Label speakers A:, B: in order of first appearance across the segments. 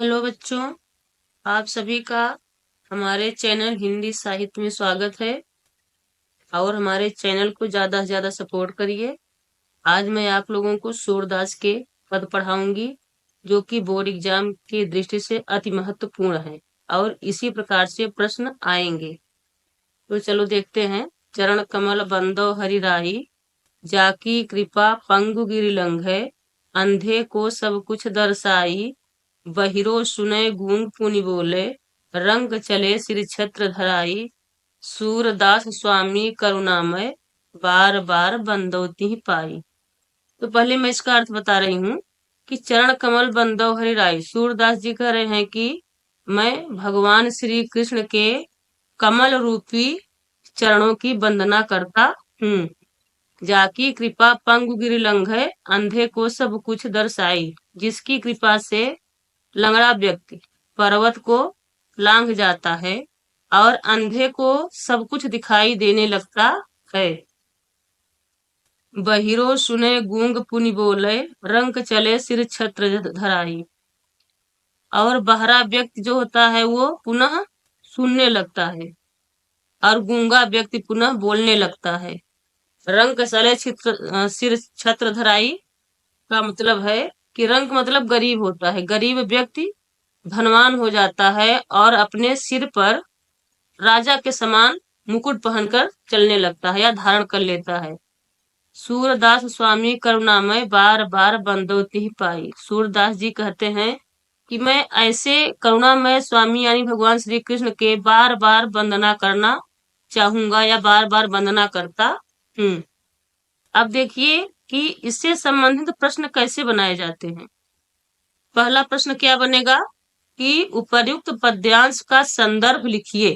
A: Hello बच्चों, आप सभी का हमारे चैनल हिंदी साहित्य में स्वागत है और हमारे चैनल को ज़्यादा से ज़्यादा सपोर्ट करिए। आज मैं आप लोगों को सूरदास के पद पढ़ाऊंगी जो कि बोर्ड एग्जाम की दृष्टि से अति महत्वपूर्ण है और इसी प्रकार से प्रश्न आएंगे। तो चलो देखते हैं। चरण कमल बंदो हरि राही, जाकी कृपा पंगु गिरि लंघै, अंधे को सब कुछ दर्शाई, बहिरो सुनय गूंग पुनि बोले, रंग चले सिर छत्र धराई, सूरदास स्वामी करुणामय, बार बार बंदौती पाई। तो पहले मैं इसका अर्थ बता रही हूँ कि चरण कमल बंदो हरि राई। सूरदास जी कह रहे हैं कि मैं भगवान श्री कृष्ण के कमल रूपी चरणों की वंदना करता हूँ। जाकी कृपा पंगु गिरि लंघै, अंधे को सब कुछ दर्शाई। जिसकी कृपा से लंगड़ा व्यक्ति पर्वत को लांघ जाता है और अंधे को सब कुछ दिखाई देने लगता है। बहिरो सुने गूंग पुनि बोले, रंग चले सिर छत्र धराई। और बहरा व्यक्ति जो होता है वो पुनः सुनने लगता है और गूंगा व्यक्ति पुनः बोलने लगता है। रंग चले सिर छत्र धराई का मतलब है कि रंग मतलब गरीब होता है। गरीब व्यक्ति धनवान हो जाता है और अपने सिर पर राजा के समान मुकुट पहनकर चलने लगता है या धारण कर लेता है। सूरदास स्वामी करुणामय, बार बार बंदौती पाई। सूरदास जी कहते हैं कि मैं ऐसे करुणामय स्वामी यानी भगवान श्री कृष्ण के बार बार वंदना करना चाहूंगा या बार बार वंदना करता हूँ। अब देखिए कि इससे संबंधित प्रश्न कैसे बनाए जाते हैं। पहला प्रश्न क्या बनेगा कि उपर्युक्त पद्यांश का संदर्भ लिखिए।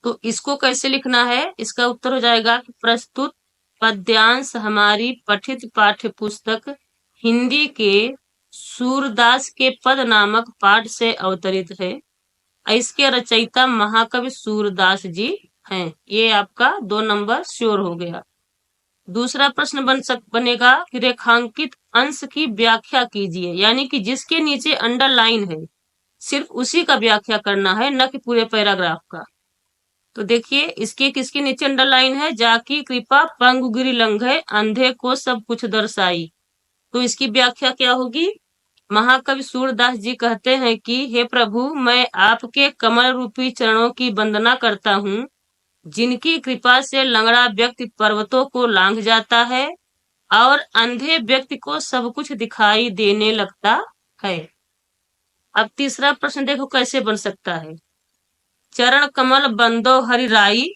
A: तो इसको कैसे लिखना है, इसका उत्तर हो जाएगा कि प्रस्तुत पद्यांश हमारी पठित पाठ्य पुस्तक हिंदी के सूरदास के पद नामक पाठ से अवतरित है। इसके रचयिता महाकवि सूरदास जी हैं। ये आपका 2 नंबर श्योर हो गया। दूसरा प्रश्न बनेगा कि रेखांकित अंश की व्याख्या कीजिए, यानी कि जिसके नीचे अंडरलाइन है सिर्फ उसी का व्याख्या करना है, न कि पूरे पैराग्राफ का। तो देखिए इसके किसके नीचे अंडरलाइन है, जाकी कृपा पंगु गिरि लंघै, अंधे को सब कुछ दर्शाई। तो इसकी व्याख्या क्या होगी। महाकवि सूरदास जी कहते हैं कि हे प्रभु, मैं आपके कमल रूपी चरणों की वंदना करता हूँ, जिनकी कृपा से लंगड़ा व्यक्ति पर्वतों को लांघ जाता है और अंधे व्यक्ति को सब कुछ दिखाई देने लगता है। अब तीसरा प्रश्न देखो कैसे बन सकता है। चरण कमल बंदो हरि राई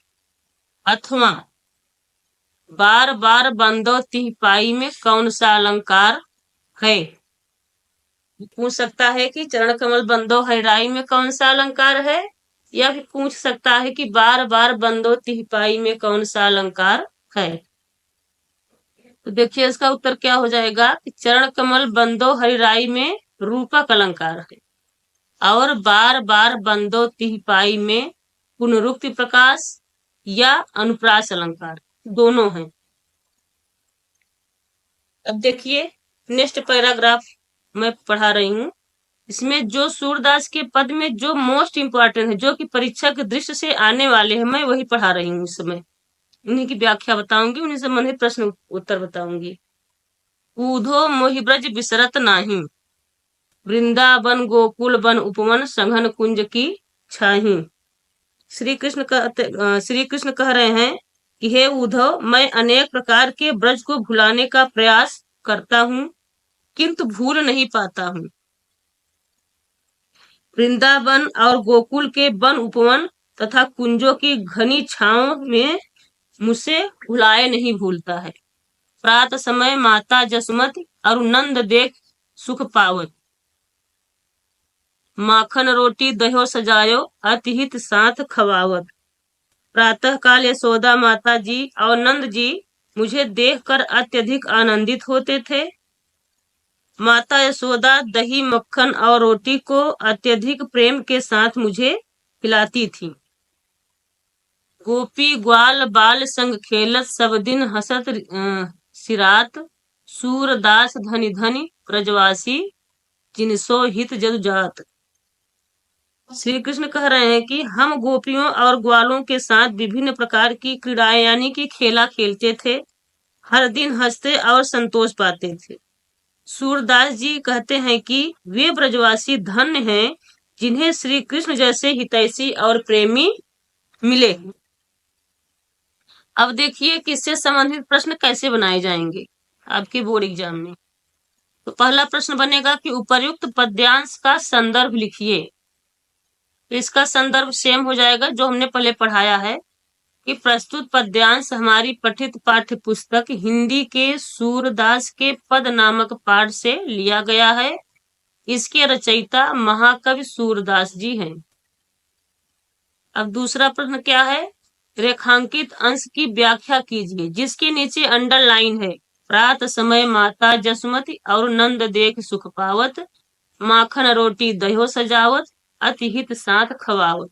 A: अथवा बार बार बंदो तिह पाई में कौन सा अलंकार है। पूछ सकता है कि चरण कमल बंदो हरि राई में कौन सा अलंकार है, या फिर पूछ सकता है कि बार बार बंदो तिह पाई में कौन सा अलंकार है। तो देखिए इसका उत्तर क्या हो जाएगा कि चरण कमल बंदो हरि राई में रूपक अलंकार है और बार बार बंदो तिह पाई में पुनरुक्ति प्रकाश या अनुप्रास अलंकार दोनों हैं। अब देखिए नेक्स्ट पैराग्राफ मैं पढ़ा रही हूँ। इसमें जो सूरदास के पद में जो मोस्ट इंपॉर्टेंट है, जो कि परीक्षा के दृष्टि से आने वाले हैं, मैं वही पढ़ा रही हूँ इस समय। उन्हीं की व्याख्या बताऊंगी, उन्हीं संबंधित प्रश्न उत्तर बताऊंगी। ऊधो मोहि ब्रज बिसरत नाही, वृंदावन गोकुल वन उपवन, संघन कुंज की छाही। श्री कृष्ण कह रहे हैं कि हे उद्धव, मैं अनेक प्रकार के ब्रज को भुलाने का प्रयास करता हूँ किंतु भूल नहीं पाता हूँ। वृंदावन और गोकुल के वन उपवन तथा कुंजों की घनी छांव में मुझसे भुलाए नहीं भूलता है। प्रात समय माता जसमति और नंद देख सुख पावत, माखन रोटी दह्यो सजायो अतिहित साथ खवावत। प्रातः काल यशोदा माता जी और नंद जी मुझे देखकर अत्यधिक आनंदित होते थे। माता यशोदा दही मक्खन और रोटी को अत्यधिक प्रेम के साथ मुझे खिलाती थी। गोपी ग्वाल बाल संग खेलत, सब दिन हसत सिरात, सूरदास धनि धनि ब्रजवासी, जिनसो हित जदु जात। श्री कृष्ण कह रहे हैं कि हम गोपियों और ग्वालों के साथ विभिन्न प्रकार की क्रीड़ाएं यानी कि खेला खेलते थे, हर दिन हंसते और संतोष पाते थे। सूरदास जी कहते हैं कि वे ब्रजवासी धन्य हैं जिन्हें श्री कृष्ण जैसे हितैषी और प्रेमी मिले। अब देखिए कि इससे संबंधित प्रश्न कैसे बनाए जाएंगे आपके बोर्ड एग्जाम में। तो पहला प्रश्न बनेगा कि उपर्युक्त पद्यांश का संदर्भ लिखिए। तो इसका संदर्भ सेम हो जाएगा जो हमने पहले पढ़ाया है कि प्रस्तुत पद्यांश हमारी पठित पाठ्य पुस्तक हिंदी के सूरदास के पद नामक पाठ से लिया गया है। इसके रचयिता महाकवि सूरदास जी हैं। अब दूसरा प्रश्न क्या है, रेखांकित अंश की व्याख्या कीजिए, जिसके नीचे अंडरलाइन है। प्रात समय माता जसमति और नंद देख सुख पावत, माखन रोटी दह्यो सजावत, अति हित साथ खवावत।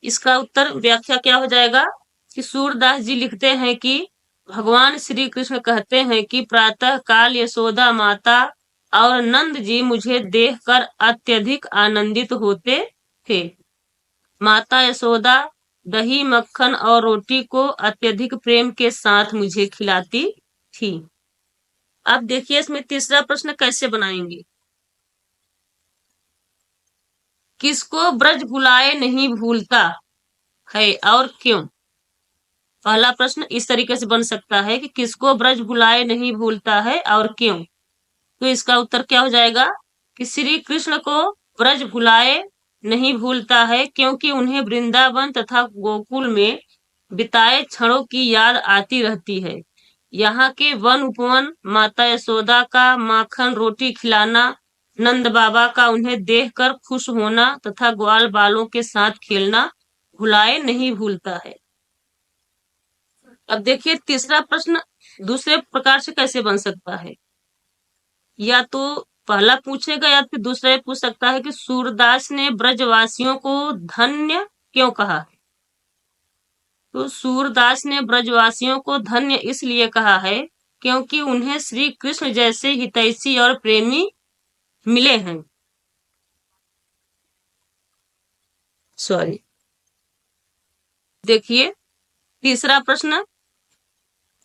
A: इसका उत्तर व्याख्या क्या हो जाएगा कि सूरदास जी लिखते हैं कि भगवान श्री कृष्ण कहते हैं कि प्रातः काल यशोदा माता और नंद जी मुझे देखकर अत्यधिक आनंदित होते थे। माता यशोदा दही मक्खन और रोटी को अत्यधिक प्रेम के साथ मुझे खिलाती थी। अब देखिए इसमें तीसरा प्रश्न कैसे बनाएंगे। किसको ब्रज भुलाए नहीं भूलता है और क्यों। पहला प्रश्न इस तरीके से बन सकता है कि किसको ब्रज भुलाए नहीं भूलता है और क्यों। तो इसका उत्तर क्या हो जाएगा कि श्री कृष्ण को ब्रज भुलाए नहीं भूलता है क्योंकि उन्हें वृंदावन तथा गोकुल में बिताए क्षणों की याद आती रहती है। यहाँ के वन उपवन, माता यशोदा का माखन रोटी खिलाना, नंद बाबा का उन्हें देखकर खुश होना तथा ग्वाल बालों के साथ खेलना भुलाए नहीं भूलता है। अब देखिए तीसरा प्रश्न दूसरे प्रकार से कैसे बन सकता है। या तो पहला पूछेगा या फिर दूसरा पूछ सकता है कि सूरदास ने ब्रजवासियों को धन्य क्यों कहा। तो सूरदास ने ब्रजवासियों को धन्य इसलिए कहा है क्योंकि उन्हें श्री कृष्ण जैसे हितैषी और प्रेमी मिले हैं। सॉरी, देखिए तीसरा प्रश्न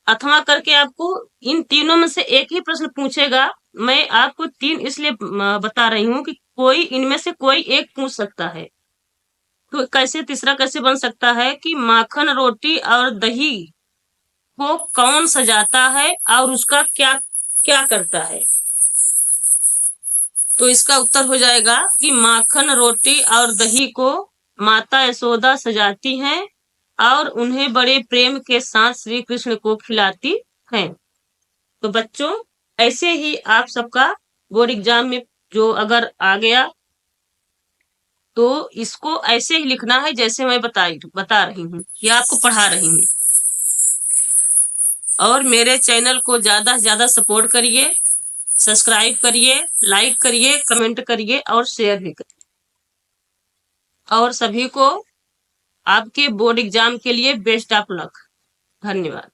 A: अथवा करके आपको इन तीनों में से एक ही प्रश्न पूछेगा। मैं आपको तीन इसलिए बता रही हूँ कि कोई इनमें से कोई एक पूछ सकता है। तो कैसे तीसरा कैसे बन सकता है कि माखन रोटी और दही को कौन सजाता है और उसका क्या क्या करता है। तो इसका उत्तर हो जाएगा कि माखन रोटी और दही को माता यशोदा सजाती हैं और उन्हें बड़े प्रेम के साथ श्री कृष्ण को खिलाती हैं। तो बच्चों ऐसे ही आप सबका बोर्ड एग्जाम में जो अगर आ गया तो इसको ऐसे ही लिखना है जैसे मैं बता रही हूँ या आपको पढ़ा रही हूँ। और मेरे चैनल को ज्यादा से ज्यादा सपोर्ट करिए, सब्सक्राइब करिए, लाइक करिए, कमेंट करिए और शेयर भी करिए। और सभी को आपके बोर्ड एग्जाम के लिए बेस्ट ऑफ लक। धन्यवाद।